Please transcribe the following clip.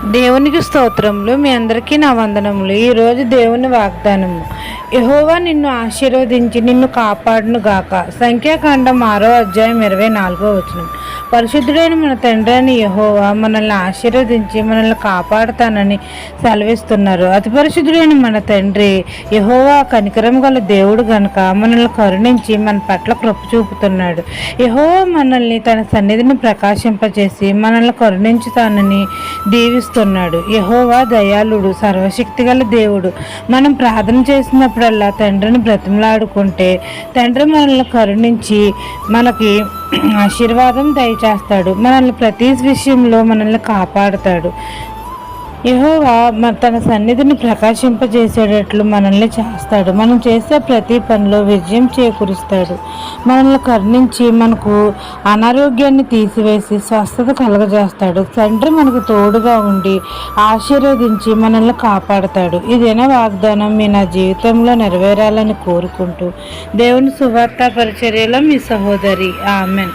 దేవునికి స్తోత్రములు. మీ అందరికీ నా వందనములు. ఈరోజు దేవుని వాగ్దానము. యెహోవా నిన్ను ఆశీర్వదించి నిన్ను కాపాడును గాక. సంఖ్యాకాండం 6 అధ్యాయం 24 పరిశుద్ధుడైన మన తండ్రి అని యెహోవా మనల్ని ఆశీర్వదించి మనల్ని కాపాడుతానని సెలవిస్తున్నారు. అతి పరిశుద్ధుడైన మన తండ్రి యెహోవా కనికరం గల దేవుడు గనుక మనల్ని కరుణించి మన పట్ల కృప చూపుతున్నాడు. యెహోవా మనల్ని తన సన్నిధిని ప్రకాశింపచేసి మనల్ని కరుణించుతానని దీవిస్తున్నాడు. యెహోవా దయాళుడు, సర్వశక్తిగల దేవుడు. మనం ప్రార్థన చేసినప్పుడల్లా తండ్రిని బ్రతిమలాడుకుంటే తండ్రి మనల్ని కరుణించి మనకి ఆశీర్వాదం దయచేస్తాడు. మనల్ని ప్రతి విషయంలో మనల్ని కాపాడుతాడు. యెహోవా తన సన్నిధిని ప్రకాశింపజేసేటట్లు మనల్ని చేస్తాడు. మనం చేసే ప్రతి పనిలో విజయం చేకూరుస్తాడు. మనల్ని కరుణించి మనకు అనారోగ్యాన్ని తీసివేసి స్వస్థత కలగజేస్తాడు. తండ్రి మనకు తోడుగా ఉండి ఆశీర్వదించి మనల్ని కాపాడుతాడు. ఇదేనా వాగ్దానం మీ నా జీవితంలో నెరవేరాలని కోరుకుంటూ దేవుని సువార్త పరిచర్యలో మీ సహోదరి. ఆమెన్.